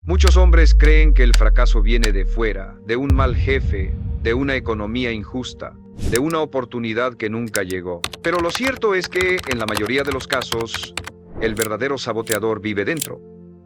Muchos hombres creen que el fracaso viene de fuera, de un mal jefe, de una economía injusta, de una oportunidad que nunca llegó. Pero lo cierto es que, en la mayoría de los casos, el verdadero saboteador vive dentro.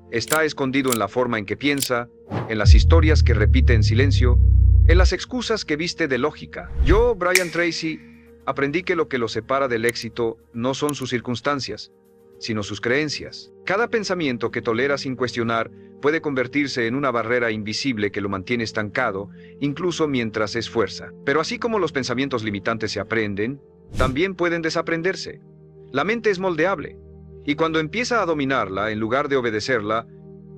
Está escondido en la forma en que piensa, en las historias que repite en silencio, en las excusas que viste de lógica. Yo, Brian Tracy, aprendí que lo que lo separa del éxito no son sus circunstancias, sino sus creencias. Cada pensamiento que tolera sin cuestionar puede convertirse en una barrera invisible que lo mantiene estancado, incluso mientras se esfuerza. Pero así como los pensamientos limitantes se aprenden, también pueden desaprenderse. La mente es moldeable, y cuando empieza a dominarla en lugar de obedecerla,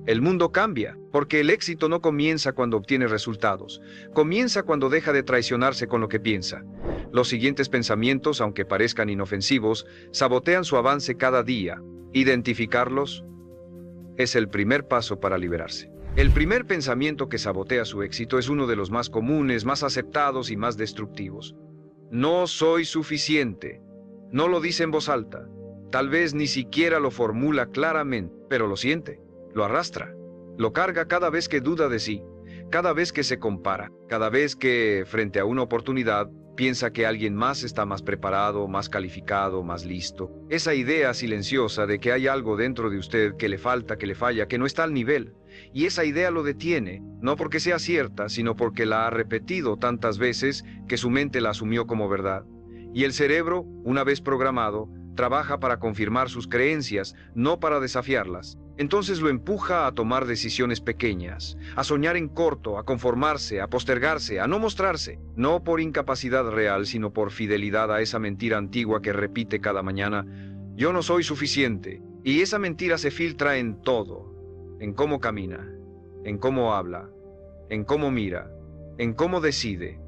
el mundo cambia, porque el éxito no comienza cuando obtiene resultados, comienza cuando deja de traicionarse con lo que piensa. Los siguientes pensamientos, aunque parezcan inofensivos, sabotean su avance cada día. Identificarlos es el primer paso para liberarse. El primer pensamiento que sabotea su éxito es uno de los más comunes, más aceptados y más destructivos. No soy suficiente. No lo dice en voz alta. Tal vez ni siquiera lo formula claramente, pero lo siente, lo arrastra, lo carga cada vez que duda de sí, cada vez que se compara, cada vez que, frente a una oportunidad, piensa que alguien más está más preparado, más calificado, más listo. Esa idea silenciosa de que hay algo dentro de usted que le falta, que le falla, que no está al nivel. Y esa idea lo detiene, no porque sea cierta, sino porque la ha repetido tantas veces que su mente la asumió como verdad. Y el cerebro, una vez programado, trabaja para confirmar sus creencias, no para desafiarlas. Entonces lo empuja a tomar decisiones pequeñas, a soñar en corto, a conformarse, a postergarse, a no mostrarse, no por incapacidad real, sino por fidelidad a esa mentira antigua que repite cada mañana: yo no soy suficiente. Y esa mentira se filtra en todo, en cómo camina, en cómo habla, en cómo mira, en cómo decide.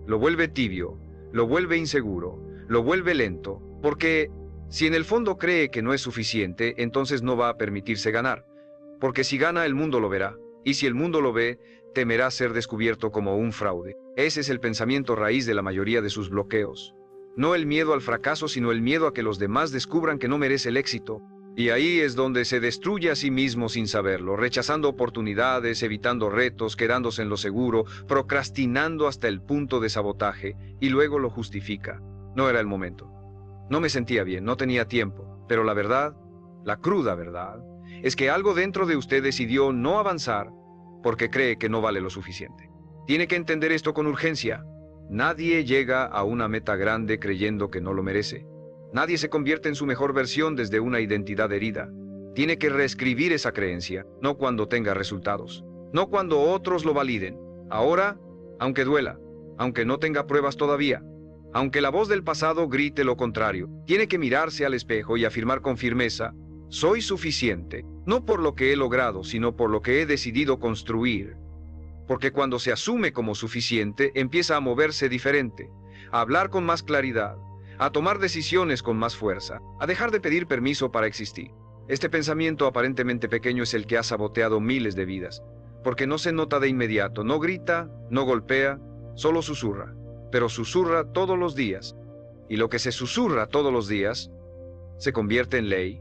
Lo vuelve tibio, lo vuelve inseguro, lo vuelve lento, porque si en el fondo cree que no es suficiente, entonces no va a permitirse ganar. Porque si gana, el mundo lo verá. Y si el mundo lo ve, temerá ser descubierto como un fraude. Ese es el pensamiento raíz de la mayoría de sus bloqueos. No el miedo al fracaso, sino el miedo a que los demás descubran que no merece el éxito. Y ahí es donde se destruye a sí mismo sin saberlo, rechazando oportunidades, evitando retos, quedándose en lo seguro, procrastinando hasta el punto de sabotaje, y luego lo justifica. No era el momento. No me sentía bien, no tenía tiempo, pero la verdad, la cruda verdad, es que algo dentro de usted decidió no avanzar porque cree que no vale lo suficiente. Tiene que entender esto con urgencia. Nadie llega a una meta grande creyendo que no lo merece. Nadie se convierte en su mejor versión desde una identidad herida. Tiene que reescribir esa creencia, no cuando tenga resultados, no cuando otros lo validen. Ahora, aunque duela, aunque no tenga pruebas todavía, aunque la voz del pasado grite lo contrario, tiene que mirarse al espejo y afirmar con firmeza: soy suficiente, no por lo que he logrado, sino por lo que he decidido construir. Porque cuando se asume como suficiente, empieza a moverse diferente, a hablar con más claridad, a tomar decisiones con más fuerza, a dejar de pedir permiso para existir. Este pensamiento aparentemente pequeño es el que ha saboteado miles de vidas, porque no se nota de inmediato, no grita, no golpea, solo susurra. Pero susurra todos los días, y lo que se susurra todos los días se convierte en ley.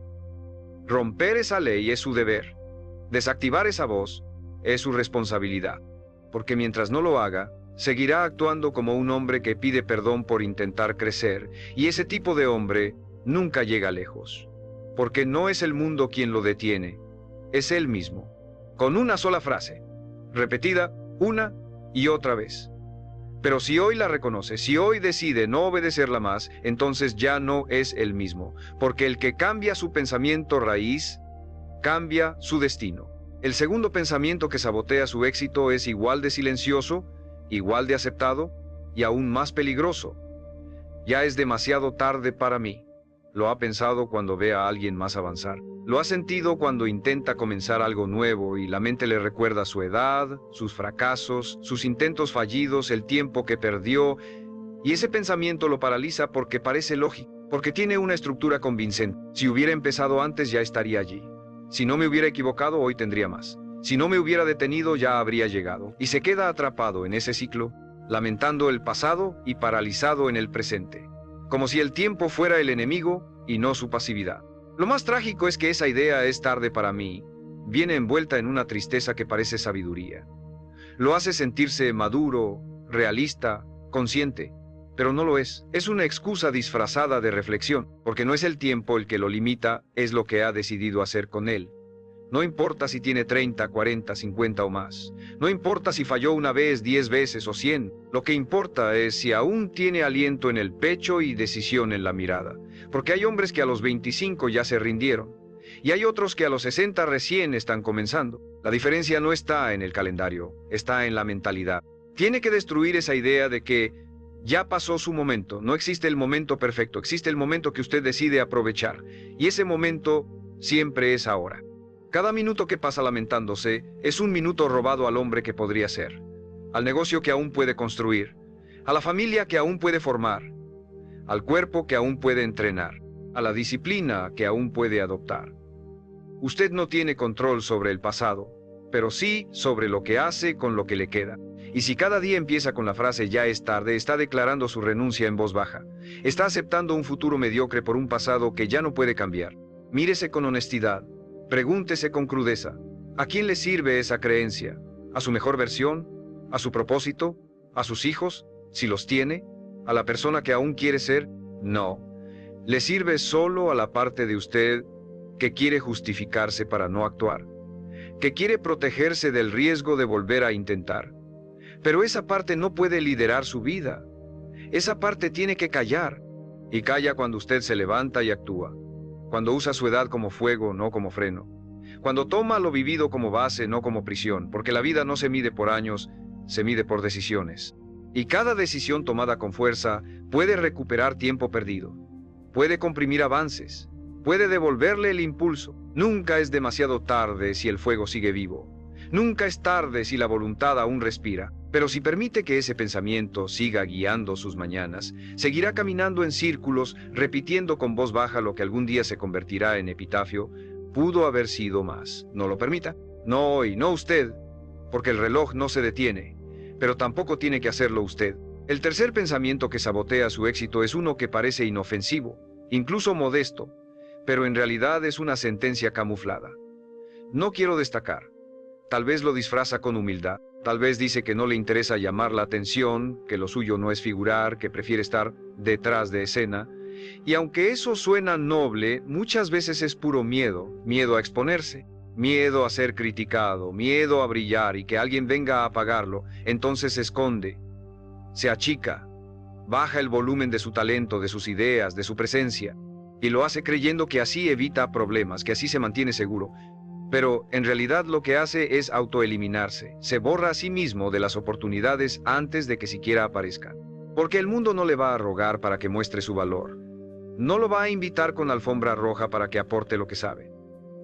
Romper esa ley es su deber. Desactivar esa voz es su responsabilidad, porque mientras no lo haga, seguirá actuando como un hombre que pide perdón por intentar crecer, y ese tipo de hombre nunca llega lejos, porque no es el mundo quien lo detiene, es él mismo, con una sola frase, repetida una y otra vez. Pero si hoy la reconoce, si hoy decide no obedecerla más, entonces ya no es el mismo, porque el que cambia su pensamiento raíz, cambia su destino. El segundo pensamiento que sabotea su éxito es igual de silencioso, igual de aceptado y aún más peligroso. Ya es demasiado tarde para mí. Lo ha pensado cuando ve a alguien más avanzar. Lo ha sentido cuando intenta comenzar algo nuevo y la mente le recuerda su edad, sus fracasos, sus intentos fallidos, el tiempo que perdió. Y ese pensamiento lo paraliza porque parece lógico, porque tiene una estructura convincente. Si hubiera empezado antes, ya estaría allí. Si no me hubiera equivocado, hoy tendría más. Si no me hubiera detenido, ya habría llegado. Y se queda atrapado en ese ciclo, lamentando el pasado y paralizado en el presente, como si el tiempo fuera el enemigo y no su pasividad. Lo más trágico es que esa idea es tarde para mí viene envuelta en una tristeza que parece sabiduría. Lo hace sentirse maduro, realista, consciente, pero no lo es. Es una excusa disfrazada de reflexión, porque no es el tiempo el que lo limita, es lo que ha decidido hacer con él. No importa si tiene 30, 40, 50 o más. No importa si falló una vez, 10 veces o 100. Lo que importa es si aún tiene aliento en el pecho y decisión en la mirada. Porque hay hombres que a los 25 ya se rindieron. Y hay otros que a los 60 recién están comenzando. La diferencia no está en el calendario, está en la mentalidad. Tiene que destruir esa idea de que ya pasó su momento. No existe el momento perfecto, existe el momento que usted decide aprovechar. Y ese momento siempre es ahora. Cada minuto que pasa lamentándose es un minuto robado al hombre que podría ser, al negocio que aún puede construir, a la familia que aún puede formar, al cuerpo que aún puede entrenar, a la disciplina que aún puede adoptar. Usted no tiene control sobre el pasado, pero sí sobre lo que hace con lo que le queda. Y si cada día empieza con la frase "ya es tarde", está declarando su renuncia en voz baja. Está aceptando un futuro mediocre por un pasado que ya no puede cambiar. Mírese con honestidad. Pregúntese con crudeza, ¿a quién le sirve esa creencia? ¿A su mejor versión? ¿A su propósito? ¿A sus hijos? Si los tiene. ¿A la persona que aún quiere ser? No. Le sirve solo a la parte de usted que quiere justificarse para no actuar, que quiere protegerse del riesgo de volver a intentar. Pero esa parte no puede liderar su vida. Esa parte tiene que callar. Y calla cuando usted se levanta y actúa. Cuando usa su edad como fuego, no como freno. Cuando toma lo vivido como base, no como prisión, porque la vida no se mide por años, se mide por decisiones. Y cada decisión tomada con fuerza puede recuperar tiempo perdido, puede comprimir avances, puede devolverle el impulso. Nunca es demasiado tarde si el fuego sigue vivo. Nunca es tarde si la voluntad aún respira. Pero si permite que ese pensamiento siga guiando sus mañanas, seguirá caminando en círculos, repitiendo con voz baja lo que algún día se convertirá en epitafio: pudo haber sido más. No lo permita. No hoy, no usted, porque el reloj no se detiene, pero tampoco tiene que hacerlo usted. El tercer pensamiento que sabotea su éxito es uno que parece inofensivo, incluso modesto, pero en realidad es una sentencia camuflada. No quiero destacar. Tal vez lo disfraza con humildad. Tal vez dice que no le interesa llamar la atención, que lo suyo no es figurar, que prefiere estar detrás de escena. Y aunque eso suena noble, muchas veces es puro miedo. Miedo a exponerse, miedo a ser criticado, miedo a brillar y que alguien venga a apagarlo. Entonces se esconde, se achica, baja el volumen de su talento, de sus ideas, de su presencia. Y lo hace creyendo que así evita problemas, que así se mantiene seguro. Pero en realidad lo que hace es autoeliminarse, se borra a sí mismo de las oportunidades antes de que siquiera aparezcan. Porque el mundo no le va a rogar para que muestre su valor. No lo va a invitar con alfombra roja para que aporte lo que sabe.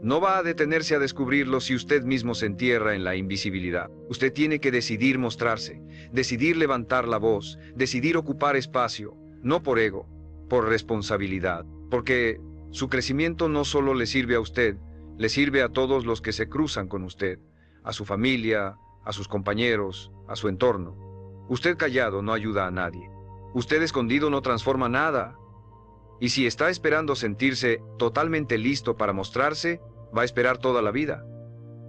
No va a detenerse a descubrirlo si usted mismo se entierra en la invisibilidad. Usted tiene que decidir mostrarse, decidir levantar la voz, decidir ocupar espacio, no por ego, por responsabilidad. Porque su crecimiento no solo le sirve a usted, le sirve a todos los que se cruzan con usted, a su familia, a sus compañeros, a su entorno. Usted callado no ayuda a nadie. Usted escondido no transforma nada. Y si está esperando sentirse totalmente listo para mostrarse, va a esperar toda la vida.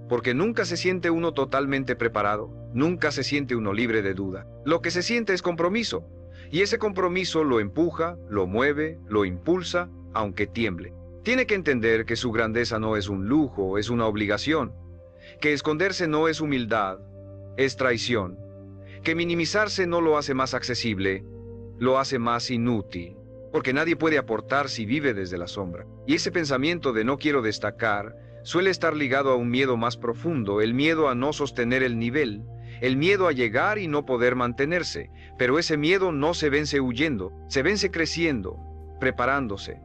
Porque nunca se siente uno totalmente preparado, nunca se siente uno libre de duda. Lo que se siente es compromiso. Y ese compromiso lo empuja, lo mueve, lo impulsa, aunque tiemble. Tiene que entender que su grandeza no es un lujo, es una obligación. Que esconderse no es humildad, es traición. Que minimizarse no lo hace más accesible, lo hace más inútil. Porque nadie puede aportar si vive desde la sombra. Y ese pensamiento de no quiero destacar suele estar ligado a un miedo más profundo, el miedo a no sostener el nivel, el miedo a llegar y no poder mantenerse. Pero ese miedo no se vence huyendo, se vence creciendo, preparándose,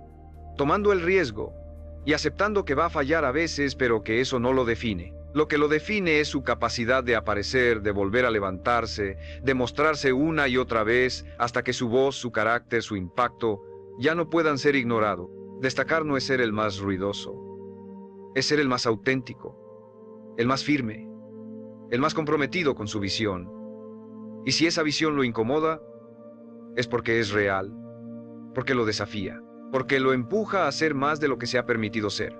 tomando el riesgo y aceptando que va a fallar a veces, pero que eso no lo define. Lo que lo define es su capacidad de aparecer, de volver a levantarse, de mostrarse una y otra vez hasta que su voz, su carácter, su impacto ya no puedan ser ignorados. Destacar no es ser el más ruidoso, es ser el más auténtico, el más firme, el más comprometido con su visión. Y si esa visión lo incomoda, es porque es real, porque lo desafía, porque lo empuja a ser más de lo que se ha permitido ser.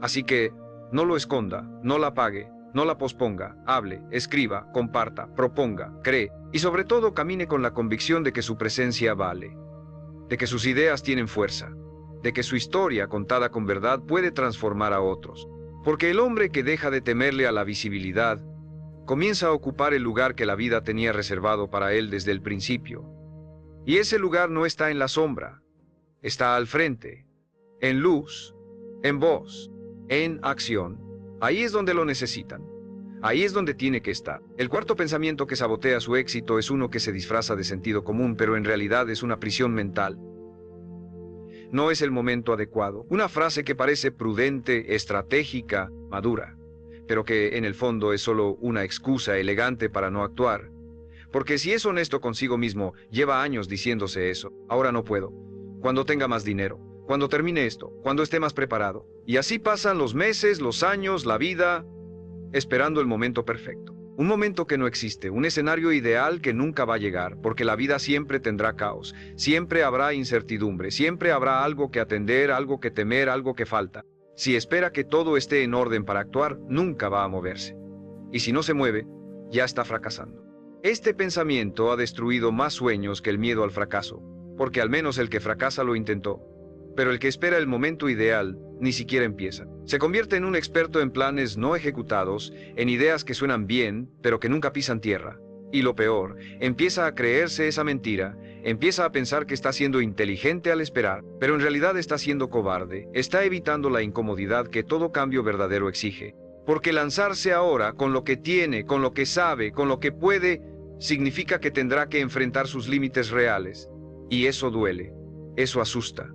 Así que No lo esconda, no la apague, no la posponga, hable, escriba, comparta, proponga, cree y sobre todo camine con la convicción de que su presencia vale, de que sus ideas tienen fuerza, de que su historia contada con verdad puede transformar a otros. Porque el hombre que deja de temerle a la visibilidad comienza a ocupar el lugar que la vida tenía reservado para él desde el principio. Y ese lugar no está en la sombra, está al frente, en luz, en voz, en acción. Ahí es donde lo necesitan. Ahí es donde tiene que estar. El cuarto pensamiento que sabotea su éxito es uno que se disfraza de sentido común, pero en realidad es una prisión mental. No es el momento adecuado. Una frase que parece prudente, estratégica, madura, pero que en el fondo es solo una excusa elegante para no actuar. Porque si es honesto consigo mismo, lleva años diciéndose eso. Ahora no puedo. Cuando tenga más dinero. Cuando termine esto. Cuando esté más preparado. Y así pasan los meses, los años, la vida, esperando el momento perfecto. Un momento que no existe, un escenario ideal que nunca va a llegar, porque la vida siempre tendrá caos, siempre habrá incertidumbre, siempre habrá algo que atender, algo que temer, algo que falta. Si espera que todo esté en orden para actuar, nunca va a moverse. Y si no se mueve, ya está fracasando. Este pensamiento ha destruido más sueños que el miedo al fracaso, porque al menos el que fracasa lo intentó. Pero el que espera el momento ideal ni siquiera empieza. Se convierte en un experto en planes no ejecutados, en ideas que suenan bien, pero que nunca pisan tierra. Y lo peor, empieza a creerse esa mentira, empieza a pensar que está siendo inteligente al esperar, pero en realidad está siendo cobarde, está evitando la incomodidad que todo cambio verdadero exige. Porque lanzarse ahora con lo que tiene, con lo que sabe, con lo que puede, significa que tendrá que enfrentar sus límites reales. Y eso duele, eso asusta,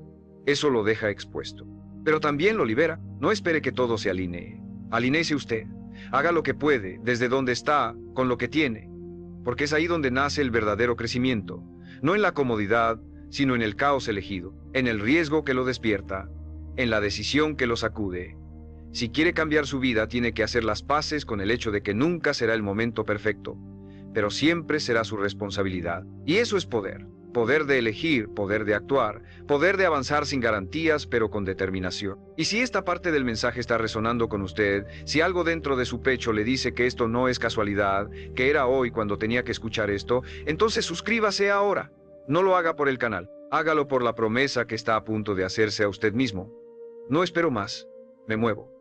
eso lo deja expuesto. Pero también lo libera. No espere que todo se alinee. Alinéese usted. Haga lo que puede, desde donde está, con lo que tiene. Porque es ahí donde nace el verdadero crecimiento. No en la comodidad, sino en el caos elegido, en el riesgo que lo despierta, en la decisión que lo sacude. Si quiere cambiar su vida, tiene que hacer las paces con el hecho de que nunca será el momento perfecto, pero siempre será su responsabilidad. Y eso es poder. Poder de elegir, poder de actuar, poder de avanzar sin garantías, pero con determinación. Y si esta parte del mensaje está resonando con usted, si algo dentro de su pecho le dice que esto no es casualidad, que era hoy cuando tenía que escuchar esto, entonces suscríbase ahora. No lo haga por el canal, hágalo por la promesa que está a punto de hacerse a usted mismo. No espero más, me muevo.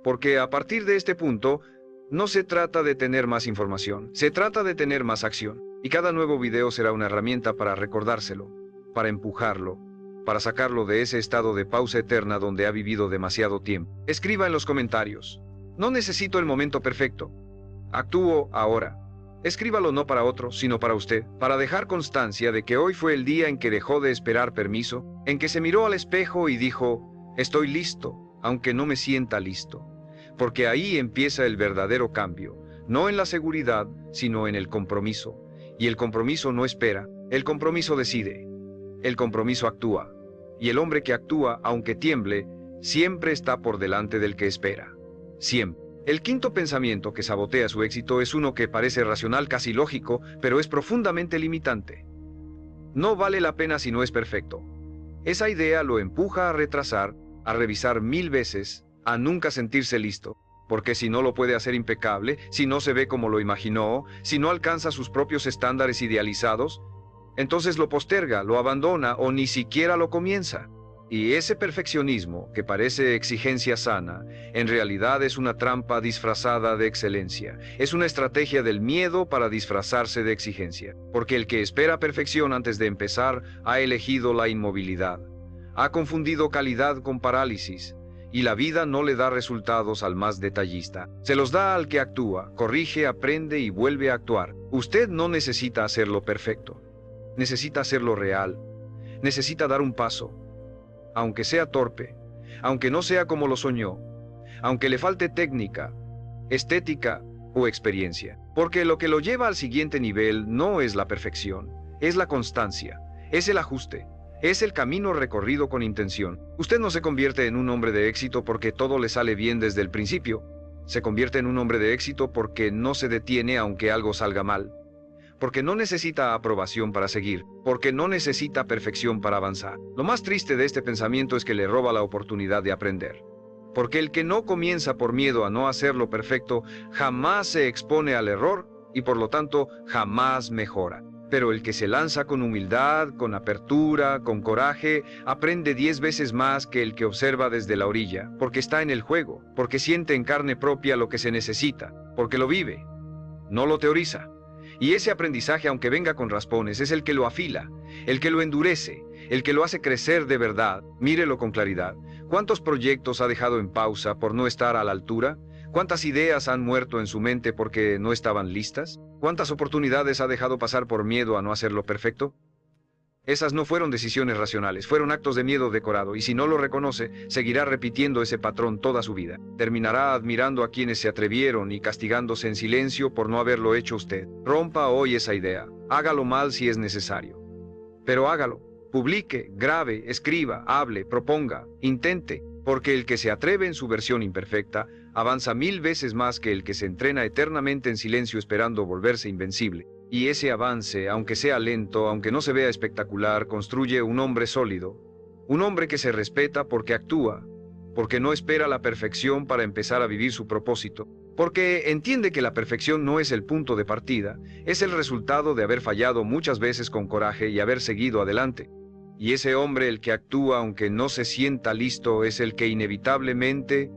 Porque a partir de este punto, no se trata de tener más información, se trata de tener más acción. Y cada nuevo video será una herramienta para recordárselo, para empujarlo, para sacarlo de ese estado de pausa eterna donde ha vivido demasiado tiempo. Escriba en los comentarios. No necesito el momento perfecto. Actúo ahora. Escríbalo no para otro, sino para usted, para dejar constancia de que hoy fue el día en que dejó de esperar permiso, en que se miró al espejo y dijo, estoy listo, aunque no me sienta listo. Porque ahí empieza el verdadero cambio, no en la seguridad, sino en el compromiso. Y el compromiso no espera, el compromiso decide, el compromiso actúa. Y el hombre que actúa, aunque tiemble, siempre está por delante del que espera. Siempre. El quinto pensamiento que sabotea su éxito es uno que parece racional, casi lógico, pero es profundamente limitante. No vale la pena si no es perfecto. Esa idea lo empuja a retrasar, a revisar 1000 veces, a nunca sentirse listo. Porque si no lo puede hacer impecable, si no se ve como lo imaginó, si no alcanza sus propios estándares idealizados, entonces lo posterga, lo abandona o ni siquiera lo comienza. Y ese perfeccionismo, que parece exigencia sana, en realidad es una trampa disfrazada de excelencia. Es una estrategia del miedo para disfrazarse de exigencia. Porque el que espera perfección antes de empezar ha elegido la inmovilidad. Ha confundido calidad con parálisis. Y la vida no le da resultados al más detallista. Se los da al que actúa, corrige, aprende y vuelve a actuar. Usted no necesita hacerlo perfecto. Necesita hacerlo real. Necesita dar un paso. Aunque sea torpe, aunque no sea como lo soñó, aunque le falte técnica, estética o experiencia. Porque lo que lo lleva al siguiente nivel no es la perfección, es la constancia, es el ajuste. Es el camino recorrido con intención. Usted no se convierte en un hombre de éxito porque todo le sale bien desde el principio. Se convierte en un hombre de éxito porque no se detiene aunque algo salga mal. Porque no necesita aprobación para seguir. Porque no necesita perfección para avanzar. Lo más triste de este pensamiento es que le roba la oportunidad de aprender. Porque el que no comienza por miedo a no hacerlo perfecto, jamás se expone al error y por lo tanto jamás mejora. Pero el que se lanza con humildad, con apertura, con coraje, aprende 10 veces más que el que observa desde la orilla, porque está en el juego, porque siente en carne propia lo que se necesita, porque lo vive, no lo teoriza. Y ese aprendizaje, aunque venga con raspones, es el que lo afila, el que lo endurece, el que lo hace crecer de verdad. Mírelo con claridad. ¿Cuántos proyectos ha dejado en pausa por no estar a la altura? ¿Cuántas ideas han muerto en su mente porque no estaban listas? ¿Cuántas oportunidades ha dejado pasar por miedo a no hacerlo perfecto? Esas no fueron decisiones racionales, fueron actos de miedo decorado, y si no lo reconoce, seguirá repitiendo ese patrón toda su vida. Terminará admirando a quienes se atrevieron y castigándose en silencio por no haberlo hecho usted. Rompa hoy esa idea, hágalo mal si es necesario. Pero hágalo, publique, grabe, escriba, hable, proponga, intente, porque el que se atreve en su versión imperfecta avanza 1000 veces más que el que se entrena eternamente en silencio esperando volverse invencible. Y ese avance, aunque sea lento, aunque no se vea espectacular, construye un hombre sólido, un hombre que se respeta porque actúa, porque no espera la perfección para empezar a vivir su propósito, porque entiende que la perfección no es el punto de partida, es el resultado de haber fallado muchas veces con coraje y haber seguido adelante. Y ese hombre, el que actúa aunque no se sienta listo, es el que inevitablemente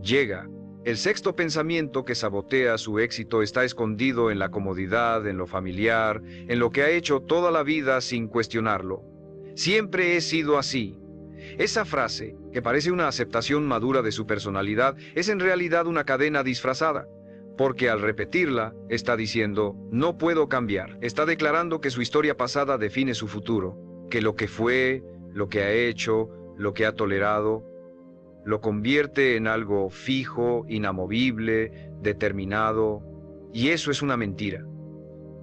llega. El sexto pensamiento que sabotea su éxito está escondido en la comodidad, en lo familiar, en lo que ha hecho toda la vida sin cuestionarlo. Siempre he sido así. Esa frase, que parece una aceptación madura de su personalidad, es en realidad una cadena disfrazada, porque al repetirla, está diciendo, no puedo cambiar. Está declarando que su historia pasada define su futuro, que lo que fue, lo que ha hecho, lo que ha tolerado, lo convierte en algo fijo, inamovible, determinado, y eso es una mentira.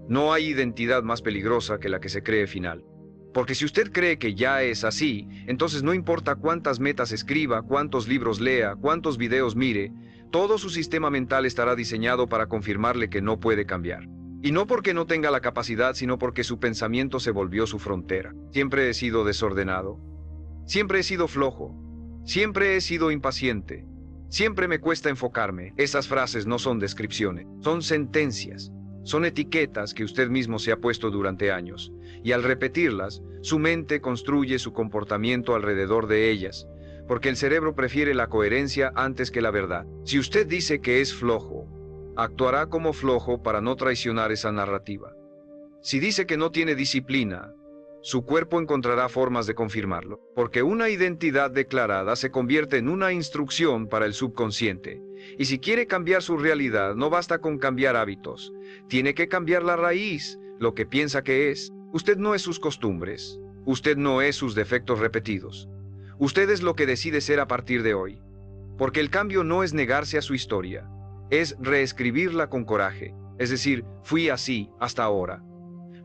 No hay identidad más peligrosa que la que se cree final. Porque si usted cree que ya es así, entonces no importa cuántas metas escriba, cuántos libros lea, cuántos videos mire, todo su sistema mental estará diseñado para confirmarle que no puede cambiar. Y no porque no tenga la capacidad, sino porque su pensamiento se volvió su frontera. Siempre he sido desordenado. Siempre he sido flojo. Siempre he sido impaciente. Siempre me cuesta enfocarme. Esas frases no son descripciones, son sentencias. Son etiquetas que usted mismo se ha puesto durante años. Y al repetirlas, su mente construye su comportamiento alrededor de ellas. Porque el cerebro prefiere la coherencia antes que la verdad. Si usted dice que es flojo, actuará como flojo para no traicionar esa narrativa. Si dice que no tiene disciplina, su cuerpo encontrará formas de confirmarlo, porque una identidad declarada se convierte en una instrucción para el subconsciente. Y si quiere cambiar su realidad, no basta con cambiar hábitos. Tiene que cambiar la raíz, lo que piensa que es. Usted no es sus costumbres. Usted no es sus defectos repetidos. Usted es lo que decide ser a partir de hoy. Porque el cambio no es negarse a su historia, es reescribirla con coraje. Es decir, fui así hasta ahora.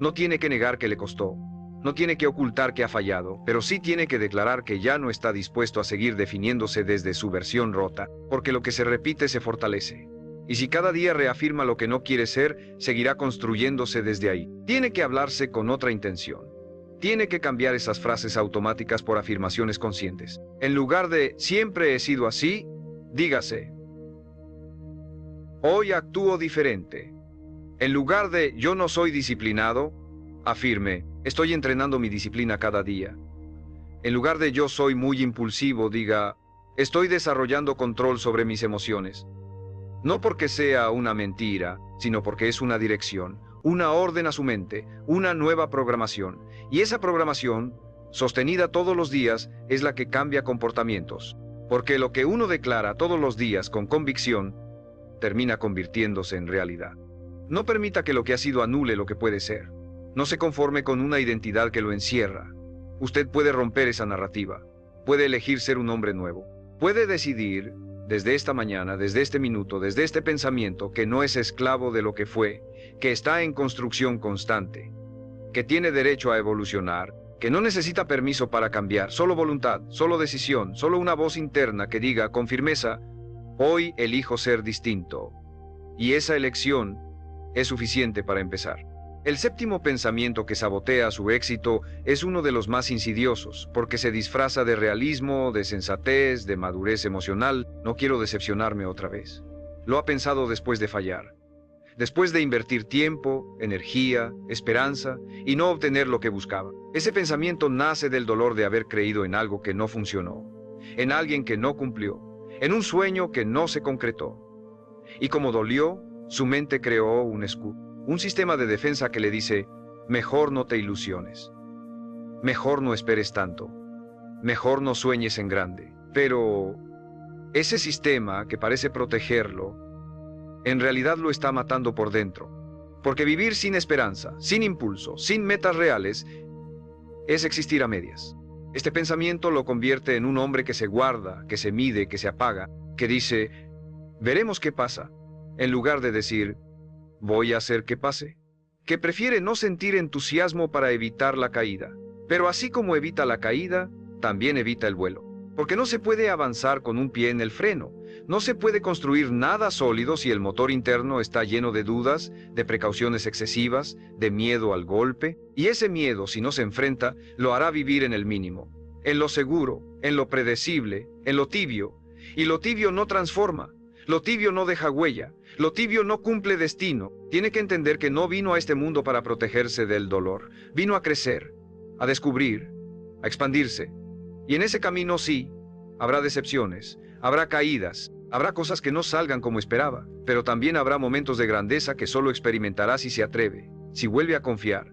No tiene que negar que le costó. No tiene que ocultar que ha fallado, pero sí tiene que declarar que ya no está dispuesto a seguir definiéndose desde su versión rota, porque lo que se repite se fortalece. Y si cada día reafirma lo que no quiere ser, seguirá construyéndose desde ahí. Tiene que hablarse con otra intención. Tiene que cambiar esas frases automáticas por afirmaciones conscientes. En lugar de siempre he sido así, dígase, hoy actúo diferente. En lugar de yo no soy disciplinado, afirme, estoy entrenando mi disciplina cada día. En lugar de yo soy muy impulsivo, diga, estoy desarrollando control sobre mis emociones. No porque sea una mentira, sino porque es una dirección, una orden a su mente, una nueva programación. Y esa programación, sostenida todos los días, es la que cambia comportamientos. Porque lo que uno declara todos los días con convicción, termina convirtiéndose en realidad. No permita que lo que ha sido anule lo que puede ser. No se conforme con una identidad que lo encierra. Usted puede romper esa narrativa. Puede elegir ser un hombre nuevo. Puede decidir, desde esta mañana, desde este minuto, desde este pensamiento, que no es esclavo de lo que fue, que está en construcción constante, que tiene derecho a evolucionar, que no necesita permiso para cambiar, solo voluntad, solo decisión, solo una voz interna que diga con firmeza, hoy elijo ser distinto. Y esa elección es suficiente para empezar. El séptimo pensamiento que sabotea su éxito es uno de los más insidiosos, porque se disfraza de realismo, de sensatez, de madurez emocional. No quiero decepcionarme otra vez. Lo ha pensado después de fallar. Después de invertir tiempo, energía, esperanza y no obtener lo que buscaba. Ese pensamiento nace del dolor de haber creído en algo que no funcionó, en alguien que no cumplió, en un sueño que no se concretó. Y como dolió, su mente creó un escudo, un sistema de defensa que le dice: mejor no te ilusiones, mejor no esperes tanto, mejor no sueñes en grande. Pero ese sistema que parece protegerlo, en realidad lo está matando por dentro. Porque vivir sin esperanza, sin impulso, sin metas reales, es existir a medias. Este pensamiento lo convierte en un hombre que se guarda, que se mide, que se apaga, que dice: veremos qué pasa, en lugar de decir: voy a hacer que pase. Que prefiere no sentir entusiasmo para evitar la caída. Pero así como evita la caída, también evita el vuelo. Porque no se puede avanzar con un pie en el freno. No se puede construir nada sólido si el motor interno está lleno de dudas, de precauciones excesivas, de miedo al golpe. Y ese miedo, si no se enfrenta, lo hará vivir en el mínimo, en lo seguro, en lo predecible, en lo tibio. Y lo tibio no transforma. Lo tibio no deja huella. Lo tibio no cumple destino. Tiene que entender que no vino a este mundo para protegerse del dolor. Vino a crecer, a descubrir, a expandirse. Y en ese camino sí, habrá decepciones, habrá caídas, habrá cosas que no salgan como esperaba, pero también habrá momentos de grandeza que solo experimentará si se atreve, si vuelve a confiar,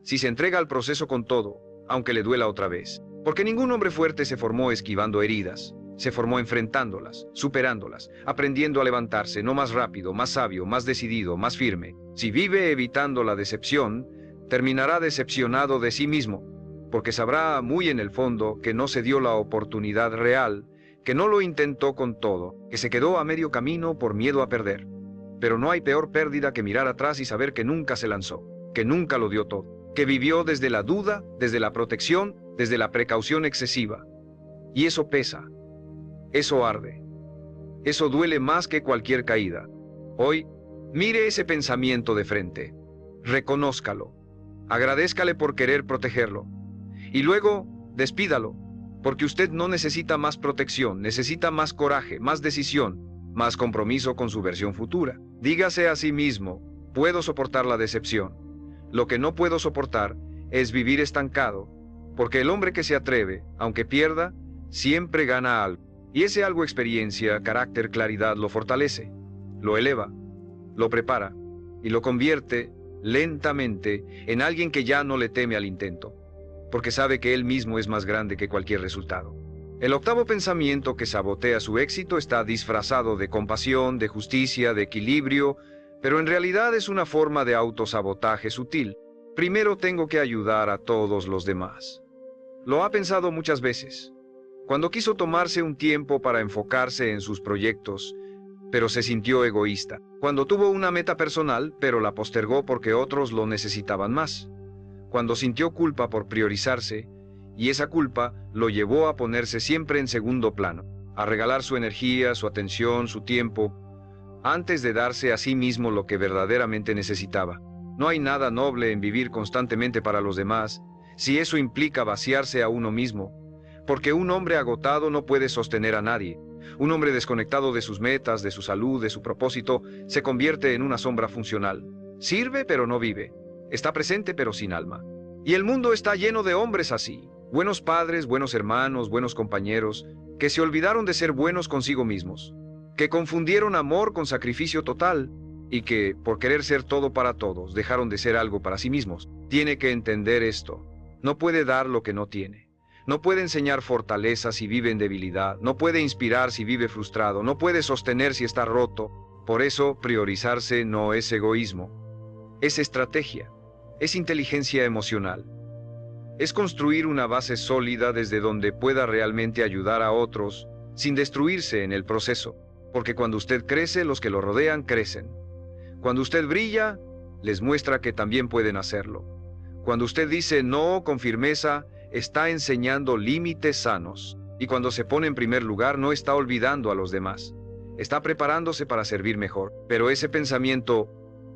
si se entrega al proceso con todo, aunque le duela otra vez. Porque ningún hombre fuerte se formó esquivando heridas, se formó enfrentándolas, superándolas, aprendiendo a levantarse, no más rápido, más sabio, más decidido, más firme. Si vive evitando la decepción, terminará decepcionado de sí mismo, porque sabrá muy en el fondo que no se dio la oportunidad real, que no lo intentó con todo, que se quedó a medio camino por miedo a perder. Pero no hay peor pérdida que mirar atrás y saber que nunca se lanzó, que nunca lo dio todo, que vivió desde la duda, desde la protección, desde la precaución excesiva. Y eso pesa, eso arde, eso duele más que cualquier caída. Hoy, mire ese pensamiento de frente, reconózcalo, agradézcale por querer protegerlo, y luego despídalo. Porque usted no necesita más protección, necesita más coraje, más decisión, más compromiso con su versión futura. Dígase a sí mismo: puedo soportar la decepción. Lo que no puedo soportar es vivir estancado, porque el hombre que se atreve, aunque pierda, siempre gana algo. Y ese algo, experiencia, carácter, claridad, lo fortalece, lo eleva, lo prepara y lo convierte lentamente en alguien que ya no le teme al intento, porque sabe que él mismo es más grande que cualquier resultado. El octavo pensamiento que sabotea su éxito está disfrazado de compasión, de justicia, de equilibrio, pero en realidad es una forma de autosabotaje sutil. Primero tengo que ayudar a todos los demás. Lo ha pensado muchas veces. Cuando quiso tomarse un tiempo para enfocarse en sus proyectos, pero se sintió egoísta. Cuando tuvo una meta personal, pero la postergó porque otros lo necesitaban más. Cuando sintió culpa por priorizarse, y esa culpa lo llevó a ponerse siempre en segundo plano, a regalar su energía, su atención, su tiempo, antes de darse a sí mismo lo que verdaderamente necesitaba. No hay nada noble en vivir constantemente para los demás, si eso implica vaciarse a uno mismo, porque un hombre agotado no puede sostener a nadie. Un hombre desconectado de sus metas, de su salud, de su propósito, se convierte en una sombra funcional. Sirve pero no vive. Está presente pero sin alma. Y el mundo está lleno de hombres así. Buenos padres, buenos hermanos, buenos compañeros, que se olvidaron de ser buenos consigo mismos, que confundieron amor con sacrificio total, y que, por querer ser todo para todos, dejaron de ser algo para sí mismos. Tiene que entender esto. No puede dar lo que no tiene. No puede enseñar fortaleza si vive en debilidad. No puede inspirar si vive frustrado. No puede sostener si está roto. Por eso, priorizarse no es egoísmo. Es estrategia. Es inteligencia emocional. Es construir una base sólida desde donde pueda realmente ayudar a otros, sin destruirse en el proceso. Porque cuando usted crece, los que lo rodean crecen. Cuando usted brilla, les muestra que también pueden hacerlo. Cuando usted dice no con firmeza, está enseñando límites sanos. Y cuando se pone en primer lugar, no está olvidando a los demás. Está preparándose para servir mejor. Pero ese pensamiento,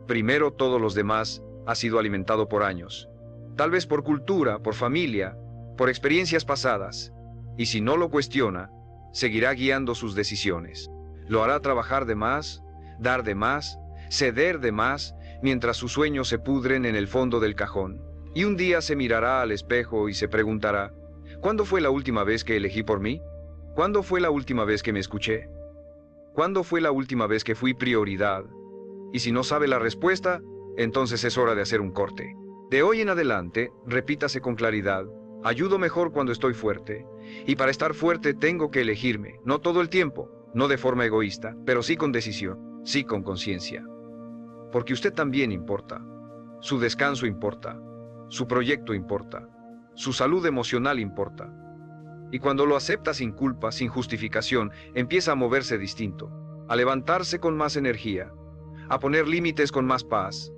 primero todos los demás, ha sido alimentado por años. Tal vez por cultura, por familia, por experiencias pasadas. Y si no lo cuestiona, seguirá guiando sus decisiones. Lo hará trabajar de más, dar de más, ceder de más, mientras sus sueños se pudren en el fondo del cajón. Y un día se mirará al espejo y se preguntará, ¿cuándo fue la última vez que elegí por mí? ¿Cuándo fue la última vez que me escuché? ¿Cuándo fue la última vez que fui prioridad? Y si no sabe la respuesta, entonces es hora de hacer un corte. De hoy en adelante, repítase con claridad, ayudo mejor cuando estoy fuerte. Y para estar fuerte tengo que elegirme, no todo el tiempo, no de forma egoísta, pero sí con decisión, sí con conciencia. Porque usted también importa. Su descanso importa. Su proyecto importa. Su salud emocional importa. Y cuando lo acepta sin culpa, sin justificación, empieza a moverse distinto, a levantarse con más energía, a poner límites con más paz,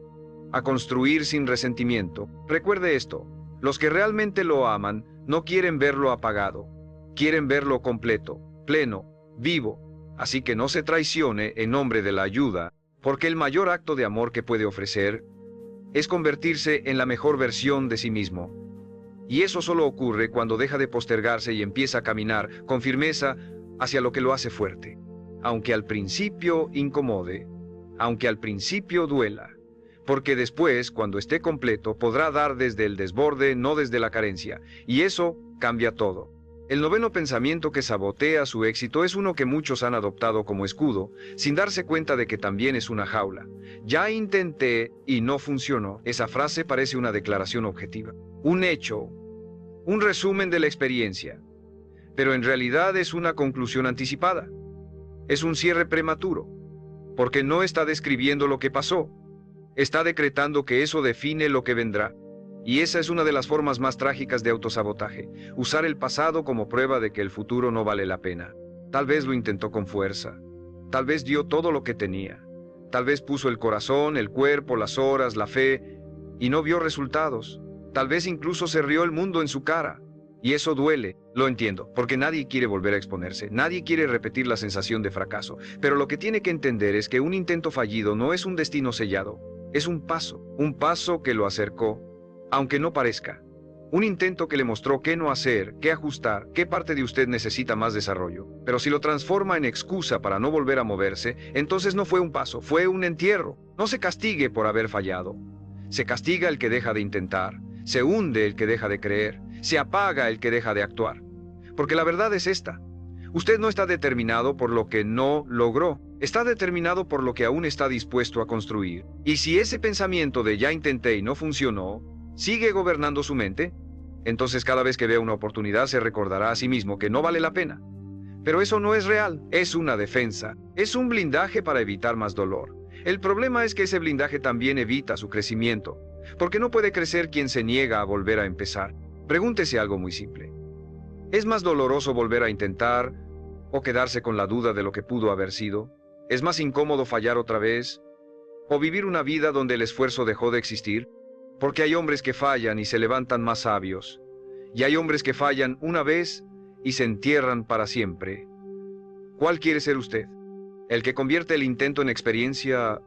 a construir sin resentimiento. Recuerde esto, los que realmente lo aman no quieren verlo apagado, quieren verlo completo, pleno, vivo. Así que no se traicione en nombre de la ayuda, porque el mayor acto de amor que puede ofrecer es convertirse en la mejor versión de sí mismo. Y eso solo ocurre cuando deja de postergarse y empieza a caminar con firmeza hacia lo que lo hace fuerte. Aunque al principio incomode, aunque al principio duela, porque después, cuando esté completo, podrá dar desde el desborde, no desde la carencia, y eso cambia todo. El noveno pensamiento que sabotea su éxito es uno que muchos han adoptado como escudo, sin darse cuenta de que también es una jaula. Ya intenté y no funcionó. Esa frase parece una declaración objetiva, un hecho, un resumen de la experiencia, pero en realidad es una conclusión anticipada. Es un cierre prematuro, porque no está describiendo lo que pasó, está decretando que eso define lo que vendrá. Y esa es una de las formas más trágicas de autosabotaje, usar el pasado como prueba de que el futuro no vale la pena. Tal vez lo intentó con fuerza, tal vez dio todo lo que tenía, tal vez puso el corazón, el cuerpo, las horas, la fe, y no vio resultados. Tal vez incluso se rió el mundo en su cara. Y eso duele, lo entiendo, porque nadie quiere volver a exponerse, nadie quiere repetir la sensación de fracaso. Pero lo que tiene que entender es que un intento fallido no es un destino sellado, es un paso que lo acercó, aunque no parezca. Un intento que le mostró qué no hacer, qué ajustar, qué parte de usted necesita más desarrollo. Pero si lo transforma en excusa para no volver a moverse, entonces no fue un paso, fue un entierro. No se castigue por haber fallado. Se castiga el que deja de intentar, se hunde el que deja de creer, se apaga el que deja de actuar. Porque la verdad es esta. Usted no está determinado por lo que no logró, está determinado por lo que aún está dispuesto a construir. Y si ese pensamiento de ya intenté y no funcionó, sigue gobernando su mente, entonces cada vez que vea una oportunidad se recordará a sí mismo que no vale la pena. Pero eso no es real, es una defensa, es un blindaje para evitar más dolor. El problema es que ese blindaje también evita su crecimiento, porque no puede crecer quien se niega a volver a empezar. Pregúntese algo muy simple. ¿Es más doloroso volver a intentar o quedarse con la duda de lo que pudo haber sido? ¿Es más incómodo fallar otra vez o vivir una vida donde el esfuerzo dejó de existir? Porque hay hombres que fallan y se levantan más sabios, y hay hombres que fallan una vez y se entierran para siempre. ¿Cuál quiere ser usted? ¿El que convierte el intento en experiencia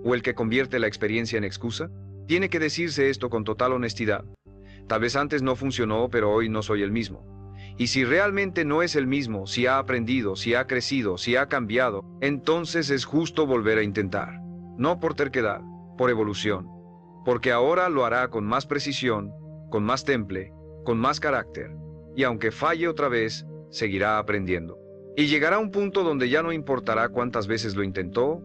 o el que convierte la experiencia en excusa? Tiene que decirse esto con total honestidad. Tal vez antes no funcionó, pero hoy no soy el mismo. Y si realmente no es el mismo, si ha aprendido, si ha crecido, si ha cambiado, entonces es justo volver a intentar. No por terquedad, por evolución. Porque ahora lo hará con más precisión, con más temple, con más carácter. Y aunque falle otra vez, seguirá aprendiendo. Y llegará a un punto donde ya no importará cuántas veces lo intentó,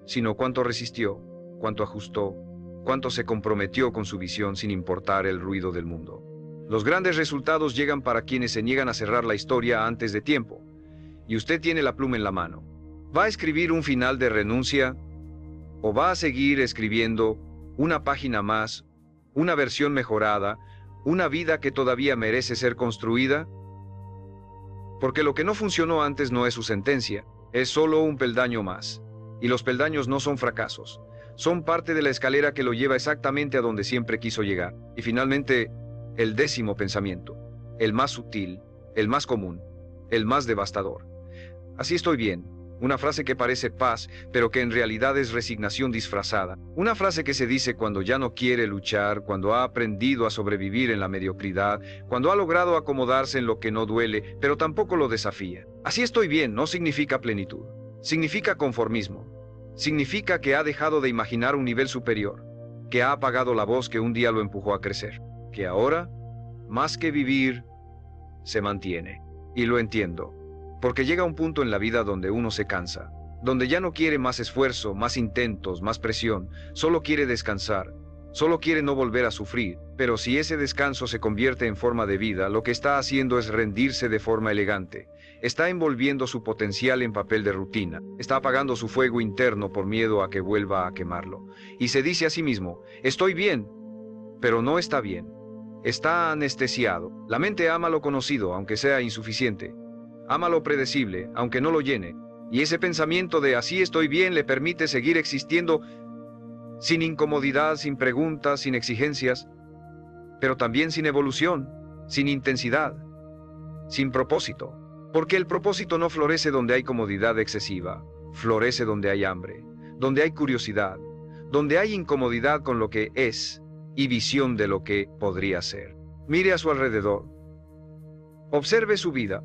sino cuánto resistió, cuánto ajustó, cuánto se comprometió con su visión sin importar el ruido del mundo. Los grandes resultados llegan para quienes se niegan a cerrar la historia antes de tiempo. Y usted tiene la pluma en la mano. ¿Va a escribir un final de renuncia? ¿O va a seguir escribiendo una página más, una versión mejorada, una vida que todavía merece ser construida? Porque lo que no funcionó antes no es su sentencia, es solo un peldaño más. Y los peldaños no son fracasos, son parte de la escalera que lo lleva exactamente a donde siempre quiso llegar. Y finalmente, el 10º pensamiento, el más sutil, el más común, el más devastador. Así estoy bien, Una frase que parece paz, pero que en realidad es resignación disfrazada. Una frase que se dice cuando ya no quiere luchar, cuando ha aprendido a sobrevivir en la mediocridad, cuando ha logrado acomodarse en lo que no duele, pero tampoco lo desafía. Así estoy bien no significa plenitud. Significa conformismo. Significa que ha dejado de imaginar un nivel superior, que ha apagado la voz que un día lo empujó a crecer, que ahora, más que vivir, se mantiene. Y lo entiendo. Porque llega un punto en la vida donde uno se cansa, donde ya no quiere más esfuerzo, más intentos, más presión, solo quiere descansar, solo quiere no volver a sufrir, pero si ese descanso se convierte en forma de vida, lo que está haciendo es rendirse de forma elegante, está envolviendo su potencial en papel de rutina, está apagando su fuego interno por miedo a que vuelva a quemarlo, y se dice a sí mismo, estoy bien, pero no está bien, está anestesiado, la mente ama lo conocido, aunque sea insuficiente. Ama lo predecible, aunque no lo llene, y ese pensamiento de así estoy bien le permite seguir existiendo sin incomodidad, sin preguntas, sin exigencias, pero también sin evolución, sin intensidad, sin propósito. Porque el propósito no florece donde hay comodidad excesiva, florece donde hay hambre, donde hay curiosidad, donde hay incomodidad con lo que es y visión de lo que podría ser. Mire a su alrededor, observe su vida.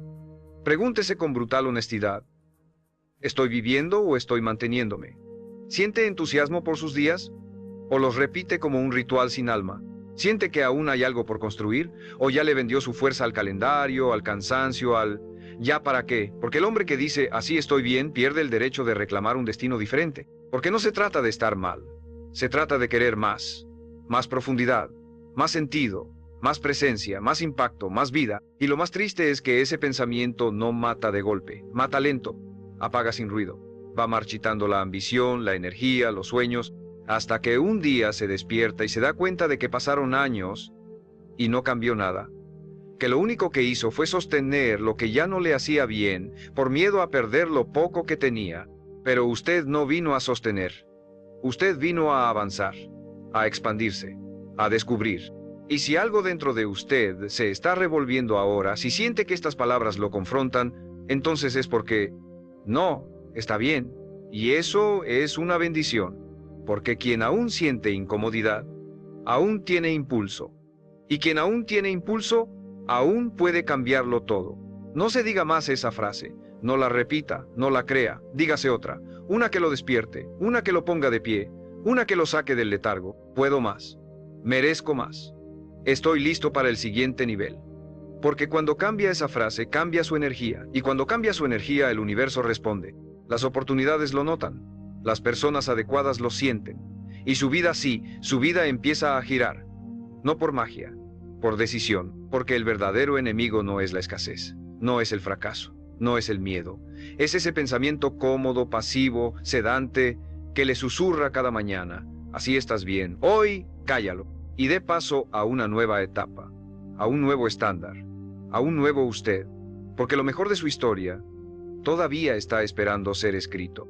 Pregúntese con brutal honestidad, ¿estoy viviendo o estoy manteniéndome? ¿Siente entusiasmo por sus días? ¿O los repite como un ritual sin alma? ¿Siente que aún hay algo por construir? ¿O ya le vendió su fuerza al calendario, al cansancio, al ¿ya para qué? Porque el hombre que dice así estoy bien pierde el derecho de reclamar un destino diferente. Porque no se trata de estar mal, se trata de querer más profundidad, más sentido, más presencia, más impacto, más vida, y lo más triste es que ese pensamiento no mata de golpe, mata lento, apaga sin ruido, va marchitando la ambición, la energía, los sueños, hasta que un día se despierta y se da cuenta de que pasaron años y no cambió nada, que lo único que hizo fue sostener lo que ya no le hacía bien por miedo a perder lo poco que tenía, pero usted no vino a sostener, usted vino a avanzar, a expandirse, a descubrir. Y si algo dentro de usted se está revolviendo ahora, si siente que estas palabras lo confrontan, entonces es porque no, está bien. Y eso es una bendición, porque quien aún siente incomodidad, aún tiene impulso. Y quien aún tiene impulso, aún puede cambiarlo todo. No se diga más esa frase, no la repita, no la crea, dígase otra, una que lo despierte, una que lo ponga de pie, una que lo saque del letargo, puedo más, merezco más. Estoy listo para el siguiente nivel. Porque cuando cambia esa frase, cambia su energía. Y cuando cambia su energía, el universo responde. Las oportunidades lo notan. Las personas adecuadas lo sienten. Y su vida sí, su vida empieza a girar. No por magia, por decisión. Porque el verdadero enemigo no es la escasez. No es el fracaso. No es el miedo. Es ese pensamiento cómodo, pasivo, sedante, que le susurra cada mañana. Así estás bien. Hoy, cállalo. Y dé paso a una nueva etapa, a un nuevo estándar, a un nuevo usted, porque lo mejor de su historia todavía está esperando ser escrito.